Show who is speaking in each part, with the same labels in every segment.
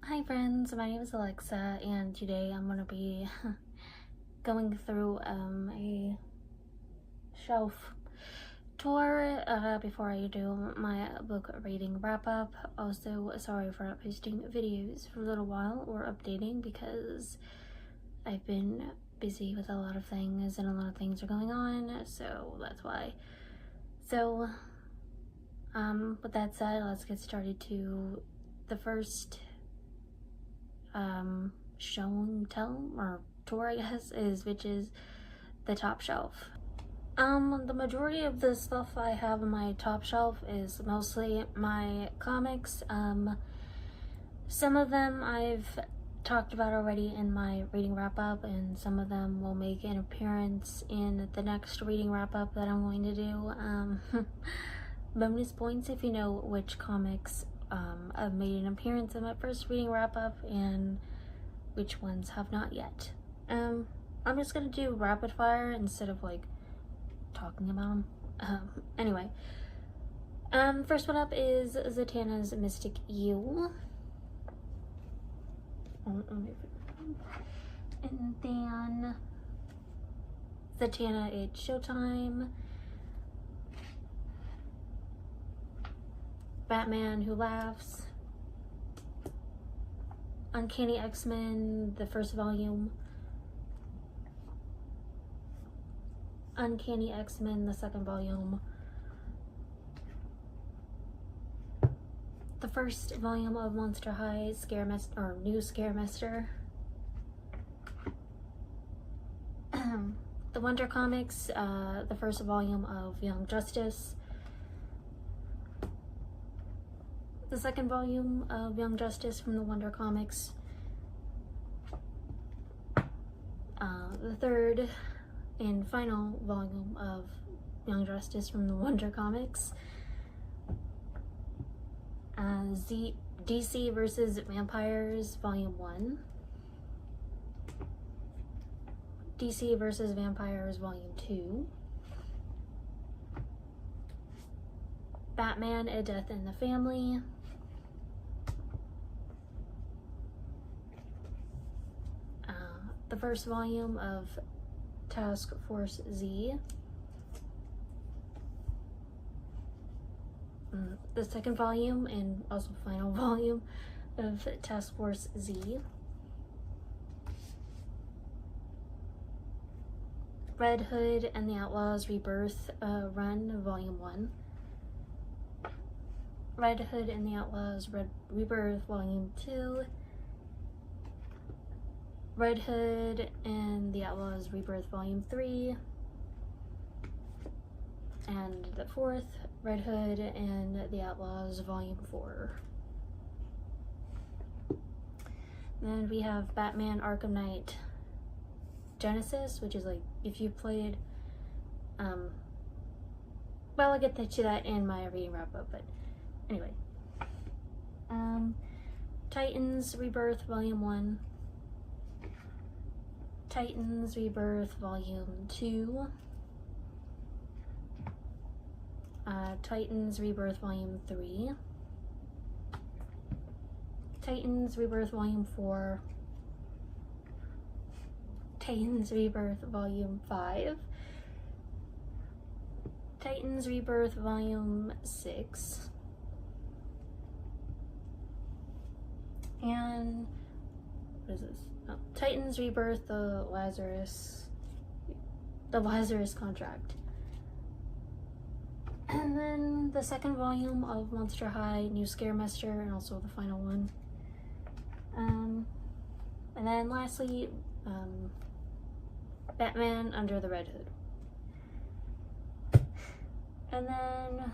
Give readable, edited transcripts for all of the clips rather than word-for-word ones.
Speaker 1: Hi friends, my name is Alexa and today I'm going to be going through a shelf tour before I do my book reading wrap up. Also, sorry for not posting videos for a little while or updating because I've been busy with a lot of things and a lot of things are going on, so that's why. So, with that said, let's get started to the first show and tell or tour, I guess, which is the top shelf. The majority of the stuff I have on my top shelf is mostly my comics. Some of them I've talked about already in my reading wrap up, and some of them will make an appearance in the next reading wrap up that I'm going to do. Bonus points if you know which comics have made an appearance in my first reading wrap up and which ones have not yet. I'm just gonna do rapid fire instead of like talking about them. Anyway, first one up is Zatanna's Mystic Eel. And then Zatanna, It's Showtime. Batman Who Laughs. Uncanny X-Men, the first volume. Uncanny X-Men, the second volume. The first volume of Monster High, New Scaremester. The Wonder Comics, the first volume of Young Justice. The second volume of Young Justice from the Wonder Comics. The third and final volume of Young Justice from the Wonder Comics. DC vs. Vampires, Volume 1. DC vs. Vampires, Volume 2. Batman, A Death in the Family. The first volume of Task Force Z. The second volume and also final volume of Task Force Z. Red Hood and the Outlaws Rebirth Run, Volume 1. Red Hood and the Outlaws Rebirth, Volume 2. Red Hood and the Outlaws Rebirth, Volume 3. And the fourth, Red Hood and the Outlaws, Volume 4. Then we have Batman Arkham Knight Genesis, which is like, if you played, well, I'll get to that in my reading wrap up, but anyway. Titans Rebirth, Volume 1. Titans Rebirth, Volume 2. Titans Rebirth, Volume 3. Titans Rebirth, Volume 4. Titans Rebirth, Volume 5. Titans Rebirth, Volume 6. And what is this? Oh, Titans Rebirth, the Lazarus Contract. And then the second volume of Monster High, New Scaremester, and also the final one. And then lastly, Batman Under the Red Hood. And then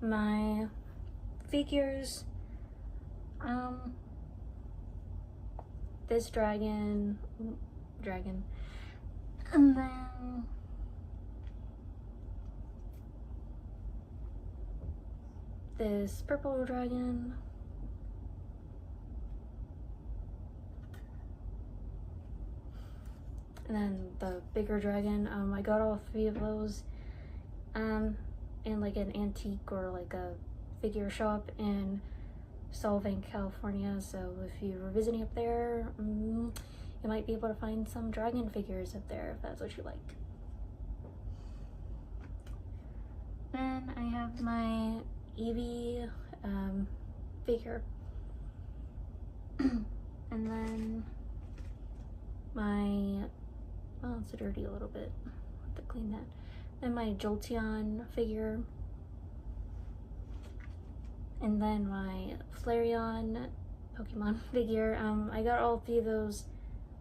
Speaker 1: my figures, this dragon, and then this purple dragon, and then the bigger dragon. I got all three of those in like an antique or like a figure shop in Solvang, California, so if you were visiting up there, you might be able to find some dragon figures up there if that's what you like. Then I have my Eevee figure. And then my, oh, it's dirty a little bit. I'll have to clean that. Then my Jolteon figure. And then my Flareon Pokemon figure. I got all three of those.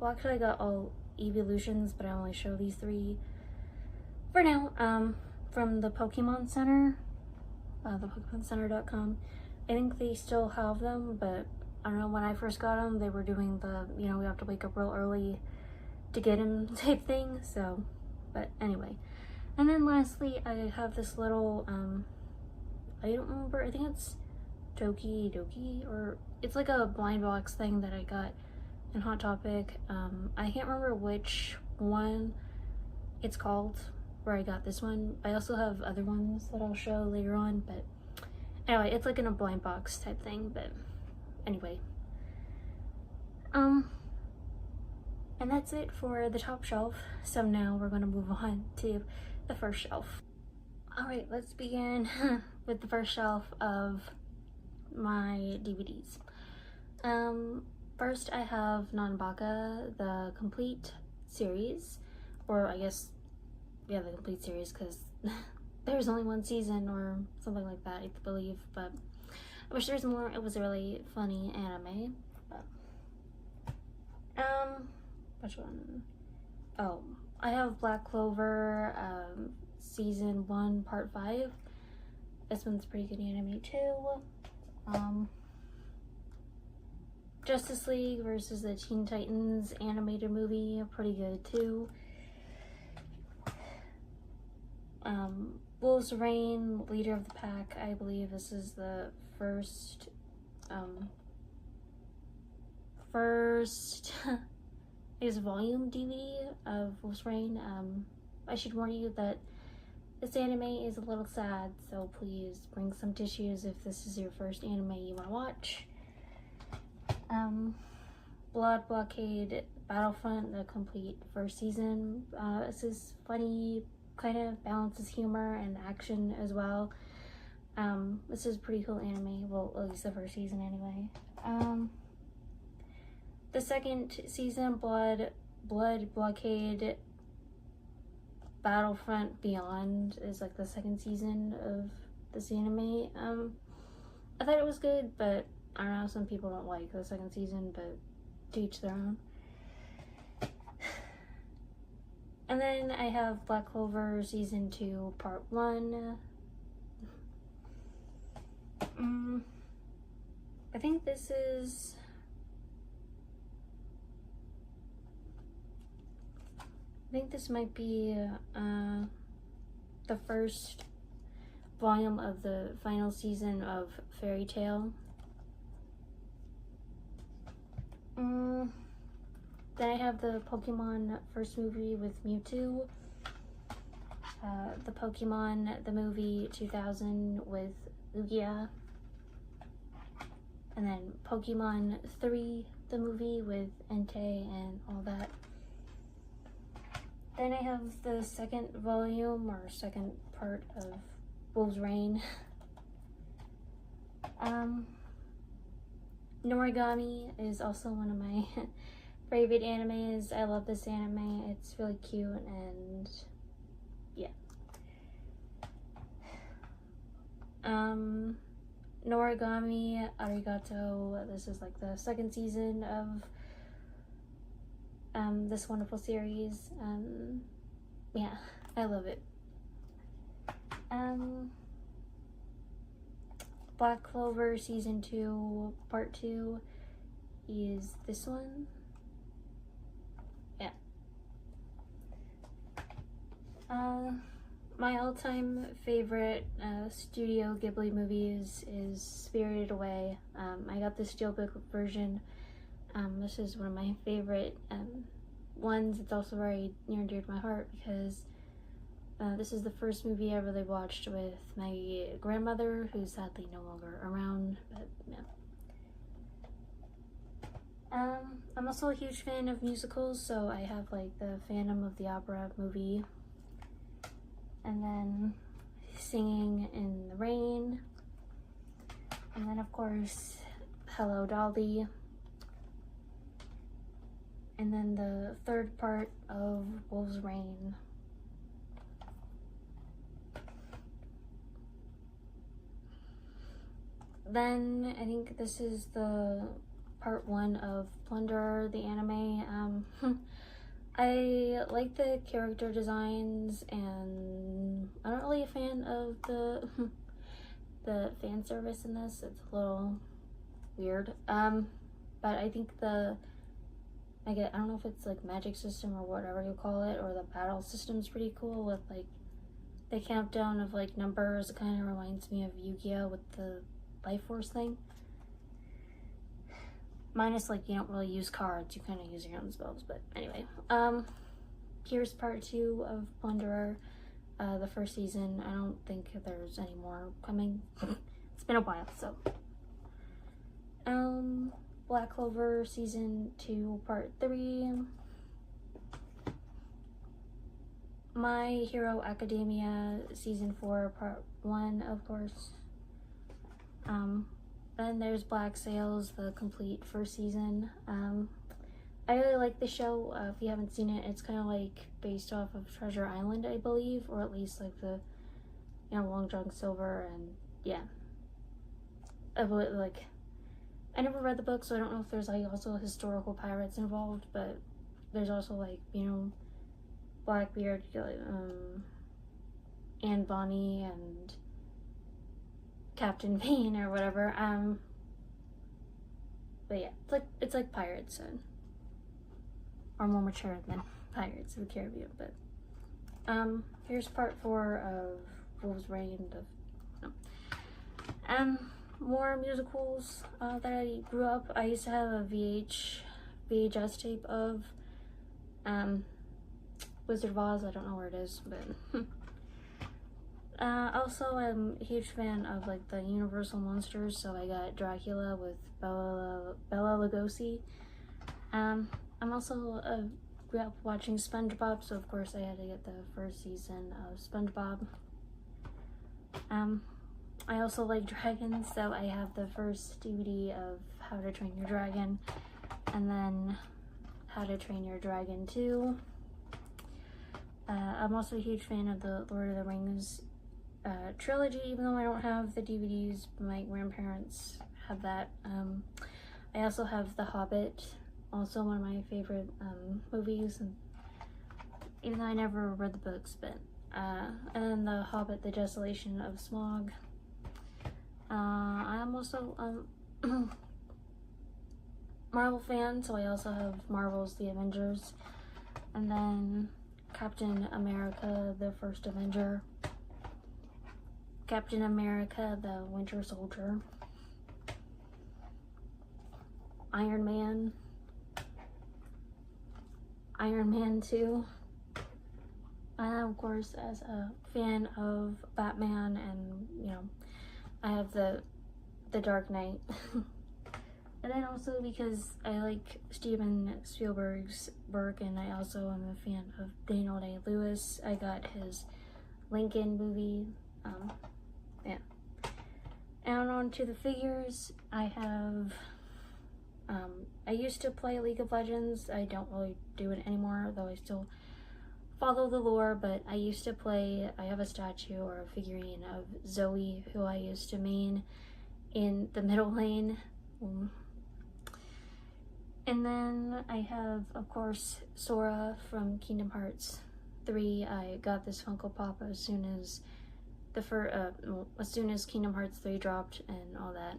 Speaker 1: Well, actually, I got all evolutions, but I only show these three for now. From the Pokemon Center, the PokemonCenter.com. I think they still have them, but I don't know, when I first got them, they were doing the, you know, we have to wake up real early to get them type thing, so, but anyway. And then lastly, I have this little, I don't remember, I think it's Doki Doki, or it's like a blind box thing that I got in Hot Topic. I can't remember which one it's called, where I got this one. I also have other ones that I'll show later on, but anyway, it's like in a blind box type thing, but anyway. And that's it for the top shelf. So now we're gonna move on to the first shelf. Alright, let's begin with the first shelf of my DVDs. First I have Nanbaka, the complete series, or I guess, yeah, the complete series, because there's only one season or something like that, I believe, but I wish there's more. It was a really funny anime, but, which one? Oh, I have Black Clover, season 1, part 5. This one's pretty good anime too. Justice League versus the Teen Titans animated movie, pretty good too. Wolves Reign, Leader of the Pack. I believe this is the first is volume DVD of Wolves Reign. I should warn you that this anime is a little sad, so please bring some tissues if this is your first anime you want to watch. Blood Blockade Battlefront, the complete first season. This is funny, kind of balances humor and action as well. This is a pretty cool anime, well, at least the first season anyway. The second season, Blood Blockade Battlefront Beyond, is like the second season of this anime. I thought it was good, but I don't know, some people don't like the second season, but to each their own. And then I have Black Clover season 2 part 1. I think this is, I think this might be the first volume of the final season of Fairy Tail. Then I have the Pokemon first movie with Mewtwo, the Pokemon the movie 2000 with Lugia, and then Pokemon 3 the movie with Entei and all that. Then I have the second volume or second part of Wolves Reign. Noragami is also one of my favorite animes. I love this anime. It's really cute and yeah. Noragami Arigato. This is like the second season of this wonderful series. Yeah, I love it. Black Clover season 2 part 2 is this one. Yeah. My all-time favorite Studio Ghibli movies is Spirited Away. I got the steelbook version. This is one of my favorite ones. It's also very near and dear to my heart because this is the first movie I really watched with my grandmother, who's sadly no longer around, but yeah. I'm also a huge fan of musicals, so I have like the Phantom of the Opera movie, and then Singing in the Rain, and then of course Hello Dolly, and then the third part of Wolf's Rain. Then I think this is the part 1 of Plunderer, the anime. I like the character designs, and I'm not really a fan of the the fan service in this. It's a little weird. But I think I don't know if it's like magic system or whatever you call it, or the battle system's pretty cool with like the countdown of like numbers. It kind of reminds me of Yu-Gi-Oh with the Life Force thing. Minus like you don't really use cards, you kind of use your own spells. But anyway, here's part 2 of Plunderer, the first season. I don't think there's any more coming. It's been a while, so. Black Clover season 2 part 3. My Hero Academia season 4 part 1, of course. Then there's Black Sails, the complete first season. I really like the show. If you haven't seen it, it's kind of like based off of Treasure Island, I believe, or at least like the, Long John Silver, and yeah. Like, I never read the book, so I don't know if there's like also historical pirates involved, but there's also like, Blackbeard, Anne Bonny, and Captain Vane or whatever. But yeah, it's like pirates, or more mature than Pirates of the Caribbean. But here's part 4 of Wolf's Rain. More musicals that I grew up. I used to have a VHS tape of Wizard of Oz. I don't know where it is, but also I'm a huge fan of like the Universal monsters, so I got Dracula with Bela Lugosi. I'm also grew up watching SpongeBob, so of course I had to get the first season of SpongeBob. I also like dragons, so I have the first DVD of How to Train Your Dragon, and then How to Train Your Dragon 2. I'm also a huge fan of the Lord of the Rings trilogy, even though I don't have the DVDs. My grandparents have that. I also have The Hobbit, also one of my favorite movies, and even though I never read the books, but and then The Hobbit, The Desolation of Smaug. I am also Marvel fan, so I also have Marvel's The Avengers, and then Captain America, the First Avenger, Captain America, the Winter Soldier, Iron Man, Iron Man 2, and of course, as a fan of Batman, and I have the Dark Knight. And then also because I like Steven Spielberg's work, and I also am a fan of Daniel Day-Lewis, I got his Lincoln movie. Yeah. And on to the figures, I have, I used to play League of Legends. I don't really do it anymore, though I still follow the lore, but I used to play. I have a statue or a figurine of Zoe, who I used to main in the middle lane. And then I have, of course, Sora from Kingdom Hearts 3. I got this Funko Pop as soon as Kingdom Hearts 3 dropped and all that.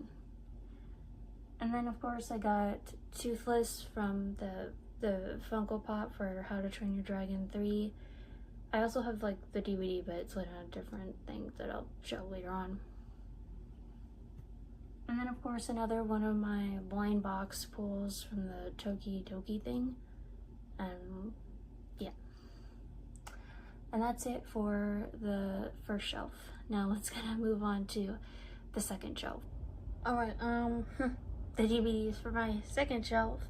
Speaker 1: And then of course I got Toothless from the Funko Pop for How to Train Your Dragon 3. I also have like the DVD, but it's like a different thing that I'll show later on. And then of course another one of my blind box pulls from the Toki Doki thing. Yeah. And that's it for the first shelf. Now let's move on to the second shelf. Alright, the DVDs for my second shelf.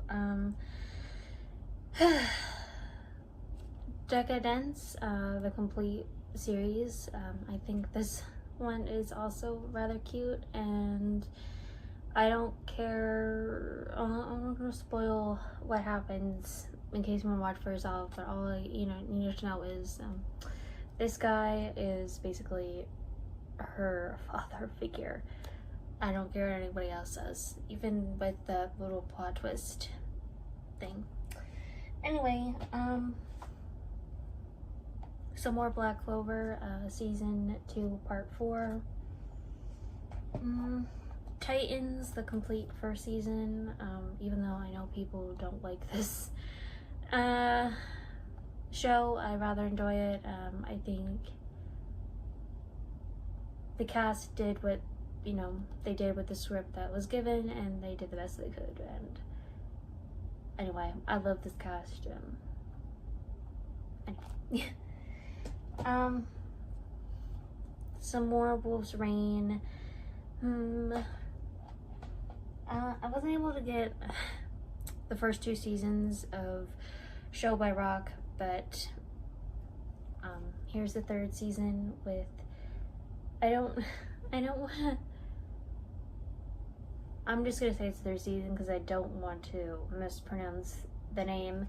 Speaker 1: Decadence, the complete series. I think this one is also rather cute, and I don't care. I'm not gonna spoil what happens in case you want to watch for yourself, but all you need to know is this guy is basically her father figure. I don't care what anybody else says, even with the little plot twist thing. Anyway, some more Black Clover, season 2, part 4. Titans, the complete first season, even though I know people don't like this show, I rather enjoy it. I think the cast did what they did with the script that was given, and they did the best they could. And anyway, I love this cast. Anyway. Some more Wolf's Rain. I wasn't able to get the first 2 seasons of Show by Rock, but here's the 3rd season with. I don't want to. I'm just gonna say it's the 3rd season because I don't want to mispronounce the name.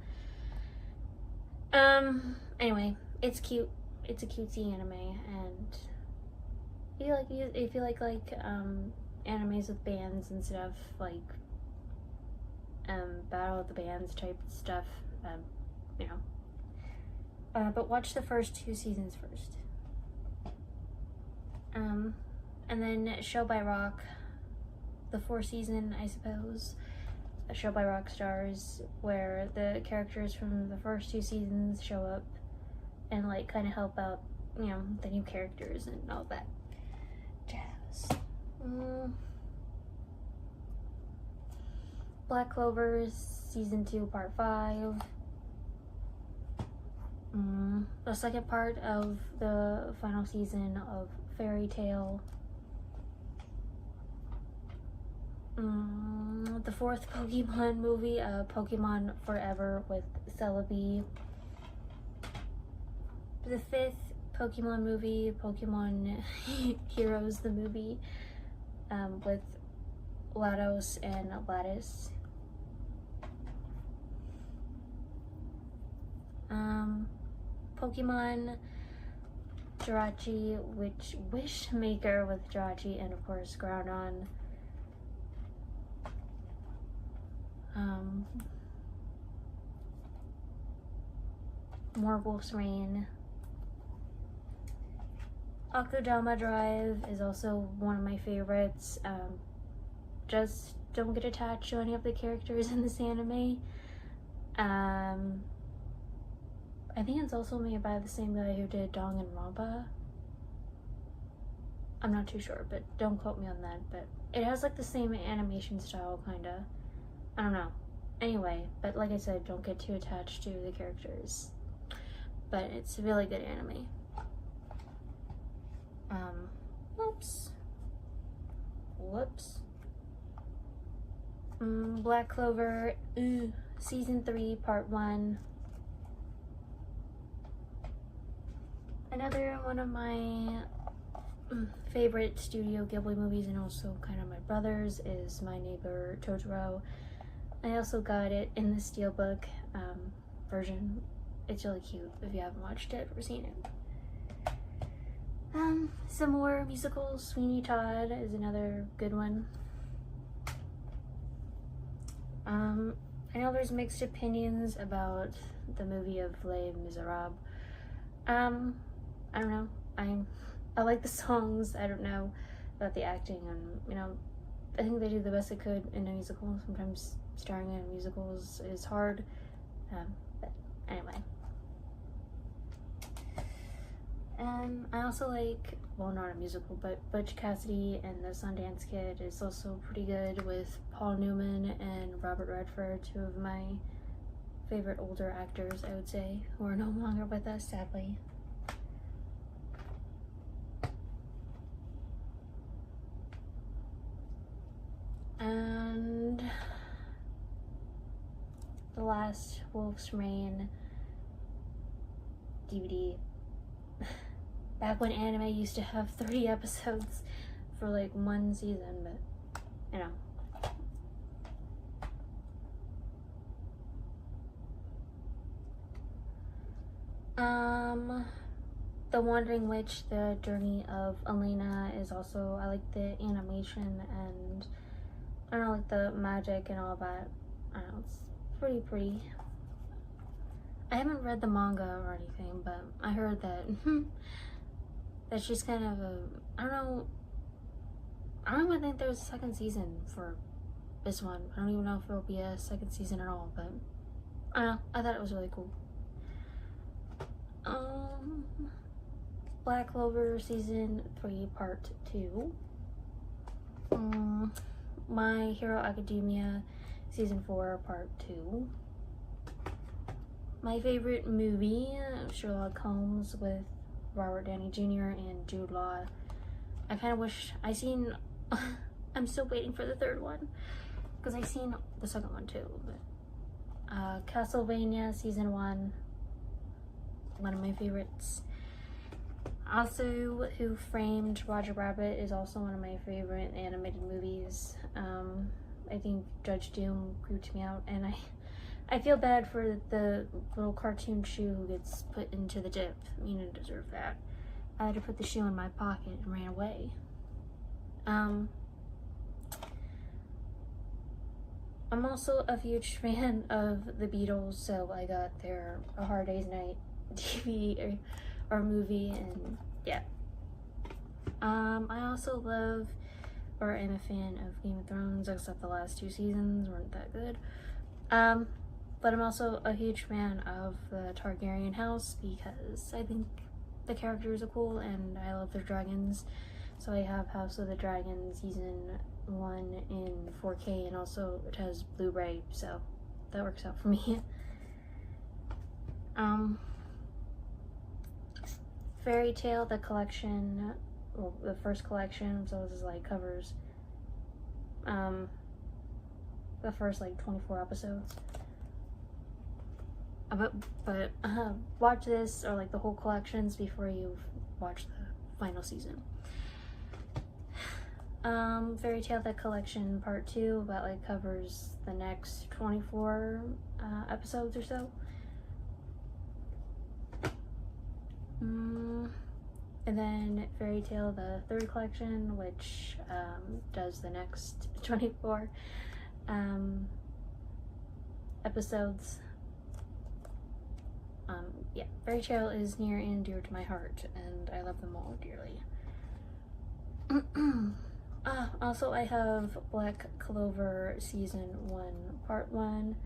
Speaker 1: Anyway, it's cute. It's a cutesy anime, and if you like animes with bands and stuff, like Battle of the Bands type stuff, but watch the first 2 seasons first. And then Show by Rock, the 4th season, I suppose. A Show by Rock Stars, where the characters from the first 2 seasons show up and like kind of help out, the new characters and all that jazz. Black Clover, season 2, part 5. The second part of the final season of Fairy Tail. The 4th Pokemon movie, Pokemon Forever with Celebi. The 5th Pokemon movie, Pokemon Heroes the movie, with Lados and Lattice. Pokemon Jirachi, Wishmaker with Jirachi, and of course Groudon. More Wolf's Rain. Akudama Drive is also one of my favorites. Just don't get attached to any of the characters in this anime. I think it's also made by the same guy who did Danganronpa. I'm not too sure, but don't quote me on that. But it has like the same animation style, kinda. I don't know. Anyway, but like I said, don't get too attached to the characters. But it's a really good anime. Whoops. Black Clover, season 3, part 1. Another one of my favorite Studio Ghibli movies, and also kind of my brother's, is My Neighbor Totoro. I also got it in the Steelbook version. It's really cute if you haven't watched it or seen it. Some more musicals. Sweeney Todd is another good one. I know there's mixed opinions about the movie of Les Miserables. I don't know. I like the songs. I don't know about the acting, and I think they do the best they could in a musical. Sometimes starring in musicals is hard. But anyway. I also like, well, not a musical, but Butch Cassidy and the Sundance Kid is also pretty good, with Paul Newman and Robert Redford, 2 of my favorite older actors, I would say, who are no longer with us, sadly. And the last Wolf's Rain DVD. Back when anime used to have 30 episodes for like one season, but you know. The Wandering Witch, The Journey of Elena is also, I like the animation and I don't know, like the magic and all that. I don't know, it's pretty. I haven't read the manga or anything, but I heard that that she's kind of a, I don't even think there's a second season for this one. I don't even know if there'll be a second season at all, but I don't know, I thought it was really cool. Black Clover Season 3 Part 2. My Hero Academia Season 4 Part 2. My favorite movie, Sherlock Holmes with Robert Downey Jr. and Jude Law. I kind of wish I seen I'm still waiting for the third one because I seen the second one too, but Castlevania Season 1, one of my favorites. Also, Who Framed Roger Rabbit is also one of my favorite animated movies. I think Judge Doom creeped me out, and I feel bad for the little cartoon shoe who gets put into the dip. I mean, I deserve that. I had to put the shoe in my pocket and ran away. I'm also a huge fan of the Beatles, so I got their A Hard Day's Night DVD or movie, and yeah. I also love, or am a fan of Game of Thrones, except the last 2 seasons weren't that good. But I'm also a huge fan of the Targaryen house because I think the characters are cool and I love their dragons. So I have House of the Dragon Season 1 in 4K, and also it has Blu-ray, so that works out for me. Fairy Tail, the collection, well, the first collection, so this is like covers the first like 24 episodes. But watch this, or like the whole collections, before you watch the final season. Fairy Tail, the collection Part 2, that like covers the next 24 episodes or so. And then Fairy Tail, the third collection, which does the next 24 episodes. Yeah, Fairy Tail is near and dear to my heart, and I love them all dearly. Also, I have Black Clover Season 1 Part 1,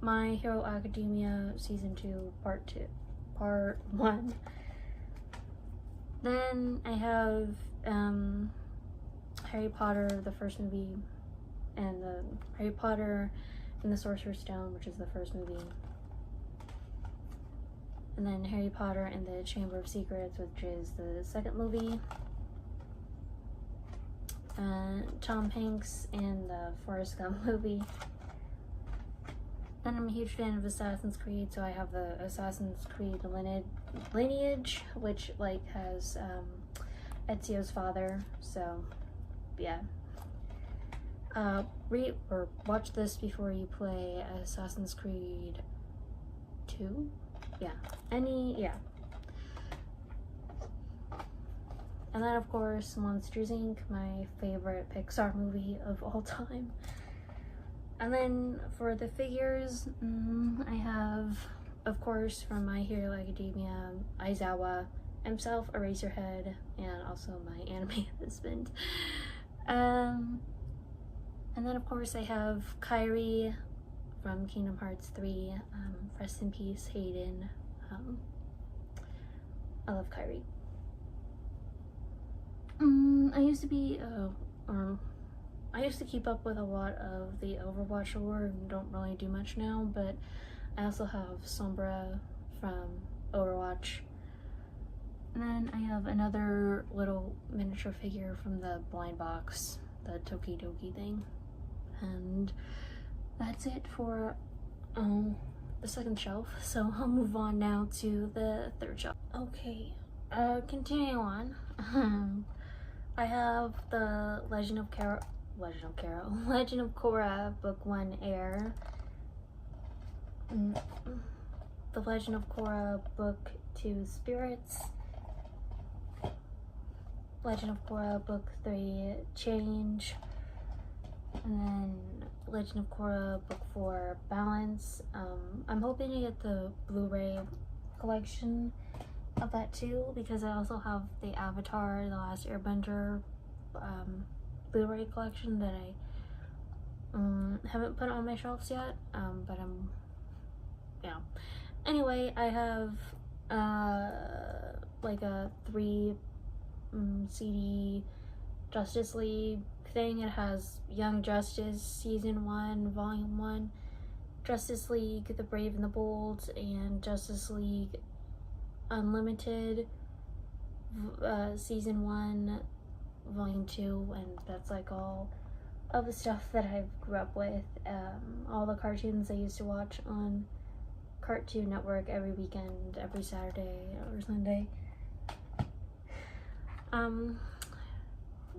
Speaker 1: My Hero Academia Season 2 Part 1. Then I have Harry Potter, the first movie, and the Harry Potter and the Sorcerer's Stone, which is the first movie. And then Harry Potter and the Chamber of Secrets, which is the second movie. Tom Hanks in the Forrest Gump movie. Then I'm a huge fan of Assassin's Creed, so I have the Assassin's Creed lineage, which like has Ezio's father, so yeah. Read or watch this before you play Assassin's Creed 2? Yeah. Yeah. And then of course Monsters Inc., my favorite Pixar movie of all time. And then for the figures, I have, of course, from My Hero Academia, Aizawa himself, Eraserhead, and also my anime husband. And then of course I have Kairi from Kingdom Hearts 3. Rest in peace, Hayden. I love Kairi. I used to keep up with a lot of the Overwatch lore and don't really do much now, but I also have Sombra from Overwatch. And then I have another little miniature figure from the blind box, the Tokidoki thing. And that's it for the second shelf, so I'll move on now to the third shelf. Okay, continuing on. I have the Legend of Korra Book 1 Air, the Legend of Korra Book 2 Spirits, Legend of Korra Book 3 Change, and then Legend of Korra Book 4 Balance. I'm hoping to get the Blu-ray collection of that too, because I also have the Avatar The Last Airbender Blu-ray collection that I haven't put on my shelves yet, but anyway, I have like a 3 CD Justice League thing. It has Young Justice Season 1 Volume 1, Justice League The Brave and the Bold, and Justice League Unlimited Season 1 Volume 2, and that's like all of the stuff that I grew up with, all the cartoons I used to watch on Cartoon Network every weekend, every Saturday or Sunday.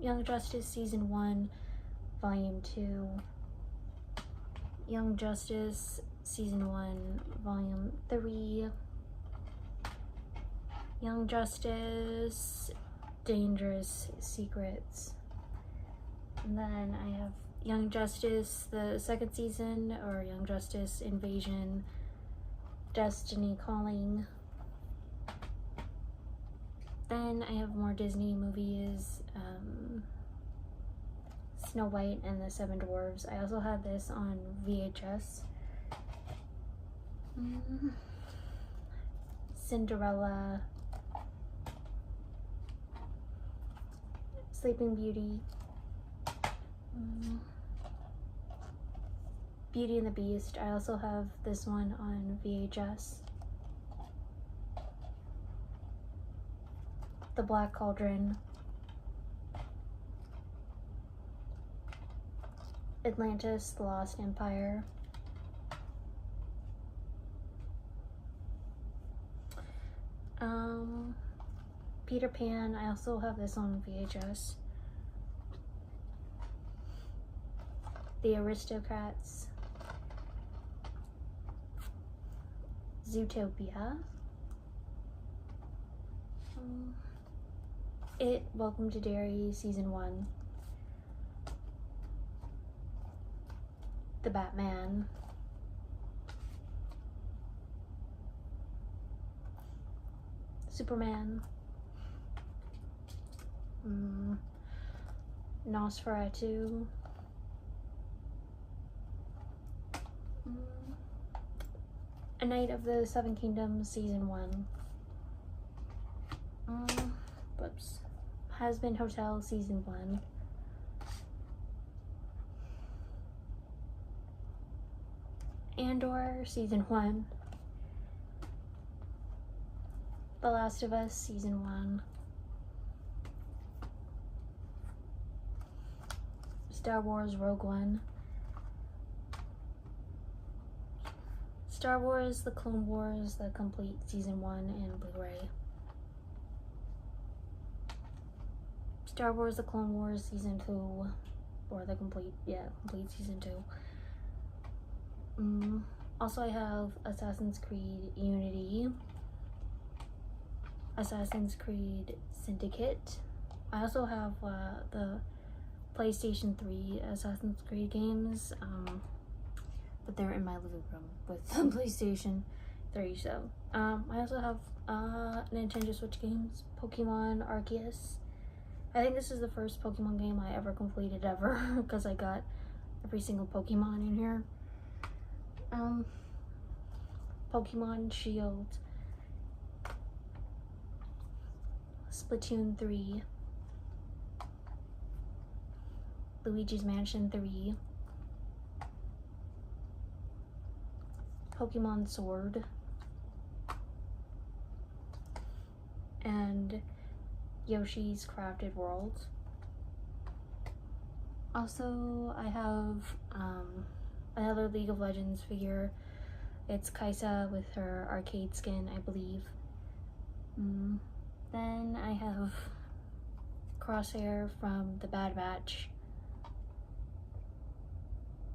Speaker 1: Young Justice Season 1 Volume 2, Young Justice Season 1 Volume 3, Young Justice Dangerous Secrets, and then I have Young Justice the second season, or Young Justice Invasion Destiny Calling. Then I have more Disney movies, Snow White and the Seven Dwarfs. I also had this on VHS. Cinderella, Sleeping Beauty, Beauty and the Beast. I also have this one on VHS. The Black Cauldron, Atlantis, The Lost Empire, Peter Pan. I also have this on VHS. The Aristocrats, Zootopia, It, Welcome to Derry Season 1, The Batman, Superman, Nosferatu, A Knight of the Seven Kingdoms Season 1, Hazbin Hotel Season 1, Andor Season 1, The Last of Us Season 1, Star Wars Rogue One, Star Wars The Clone Wars, the complete Season 1 and Blu-ray, Star Wars The Clone Wars Season 2, or the complete Season 2. Also, I have Assassin's Creed Unity, Assassin's Creed Syndicate. I also have the PlayStation 3 Assassin's Creed games, but they're in my living room with the PlayStation 3, so. I also have Nintendo Switch games, Pokemon Arceus. I think this is the first Pokemon game I ever completed ever, because I got every single Pokemon in here. Pokemon Shield, Splatoon 3, Luigi's Mansion 3, Pokemon Sword, and Yoshi's Crafted World. Also, I have another League of Legends figure. It's Kaisa with her arcade skin, I believe. Then I have Crosshair from the Bad Batch.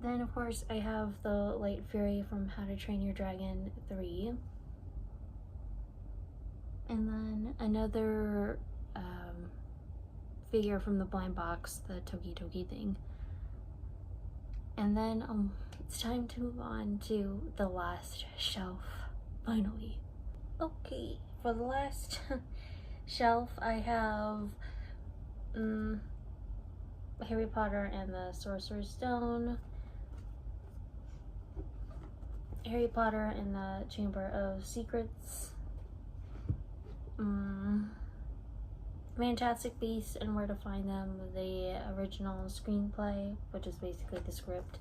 Speaker 1: Then of course I have the Light Fury from How to Train Your Dragon 3. And then another figure from the blind box, the Toki Toki thing. And then it's time to move on to the last shelf, finally. Okay, for the last shelf I have Harry Potter and the Sorcerer's Stone, Harry Potter and the Chamber of Secrets, Fantastic Beasts and Where to Find Them, the original screenplay, which is basically the script.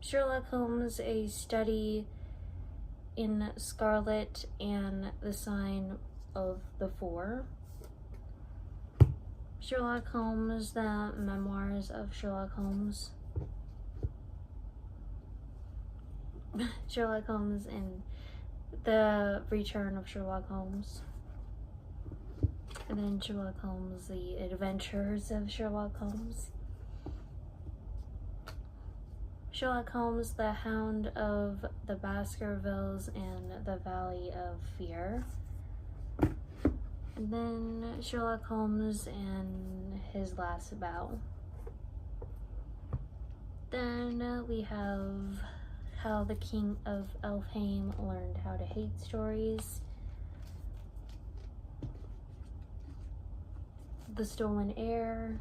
Speaker 1: Sherlock Holmes, A Study in Scarlet and the Sign of the Four. Sherlock Holmes, The Memoirs of Sherlock Holmes. Sherlock Holmes and The Return of Sherlock Holmes. And then Sherlock Holmes, The Adventures of Sherlock Holmes. Sherlock Holmes, The Hound of the Baskervilles and the Valley of Fear. And then Sherlock Holmes and His Last Bow. Then we have How the King of Elfhame Learned How to Hate Stories. The Stolen Heir.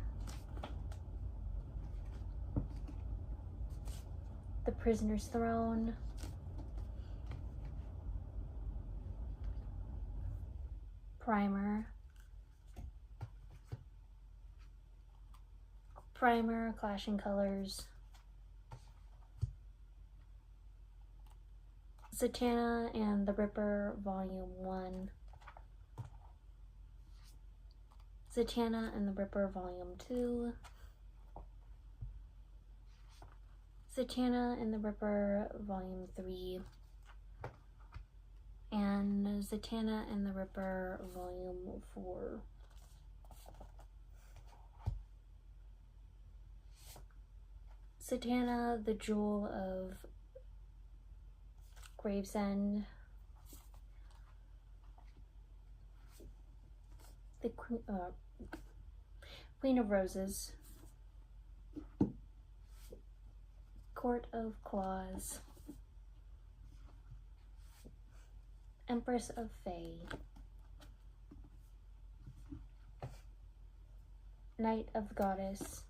Speaker 1: The Prisoner's Throne. Primer. Primer, Clashing Colors. Zatanna and the Ripper, Volume 1. Zatanna and the Ripper, Volume 2. Zatanna and the Ripper, Volume 3. And Zatanna and the Ripper, Volume 4. Zatanna, the Jewel of Gravesend. The Queen of Roses. Court of Claws. Empress of Fae. Knight of the Goddess.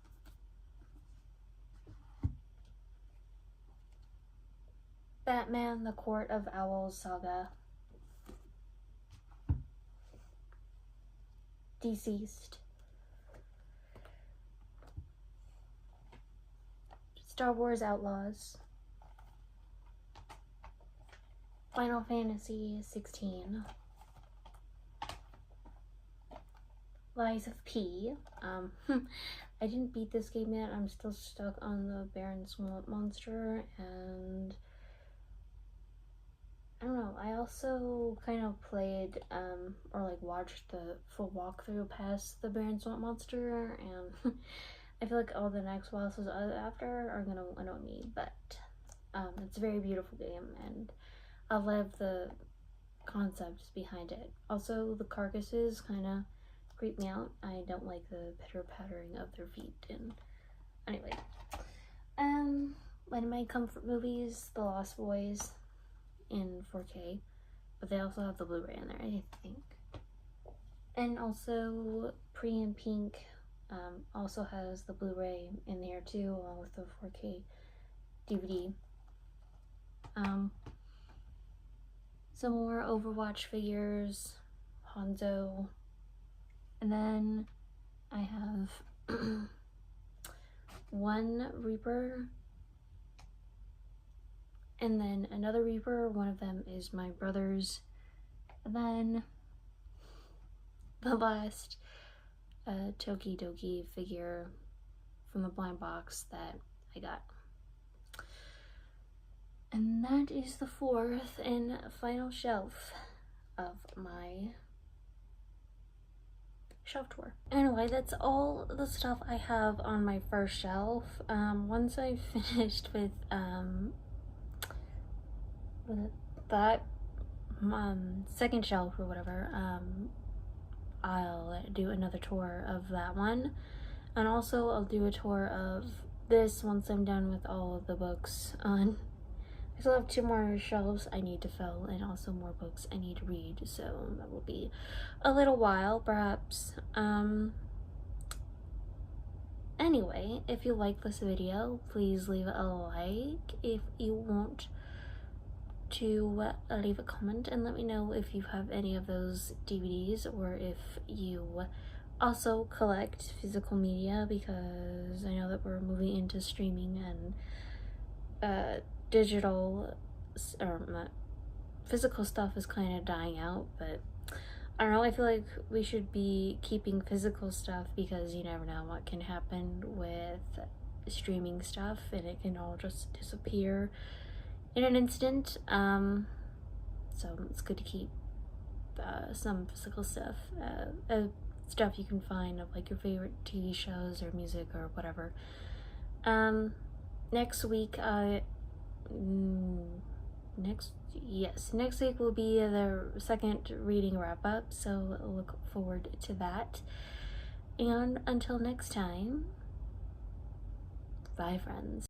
Speaker 1: Batman, the Court of Owls Saga. Deceased. Star Wars Outlaws. Final Fantasy 16. Lies of P. I didn't beat this game yet. I'm still stuck on the Baron Swamp Monster, and I don't know. I also kind of played or like watched the full walkthrough past the Baron Swamp Monster, and I feel like all the next bosses after are gonna annoy me, but it's a very beautiful game, and I love the concepts behind it. Also, the carcasses kind of creep me out. I don't like the pitter-pattering of their feet. And anyway, one of my comfort movies, The Lost Boys in 4K, but they also have the Blu-ray in there, I think. And also, Pretty in Pink also has the Blu-ray in there too, along with the 4K DVD. Some more Overwatch figures, Hanzo, and then I have one Reaper, and then another Reaper. One of them is my brother's. And then the last Tokidoki figure from the blind box that I got. And that is the fourth and final shelf of my shelf tour. Anyway, that's all the stuff I have on my first shelf. Once I finished with that second shelf or whatever, I'll do another tour of that one, and also I'll do a tour of this once I'm done with all of the books on. I still have 2 more shelves I need to fill, and also more books I need to read, so that will be a little while, perhaps. Anyway, if you like this video, please leave a like. If you want to leave a comment and let me know if you have any of those DVDs, or if you also collect physical media, because I know that we're moving into streaming and digital or physical stuff is kind of dying out, but I don't know, I feel like we should be keeping physical stuff, because you never know what can happen with streaming stuff, and it can all just disappear in an instant. So it's good to keep some physical stuff, stuff you can find of like your favorite TV shows or music or whatever. Next week next week will be the second reading wrap-up, so look forward to that. And until next time, bye friends.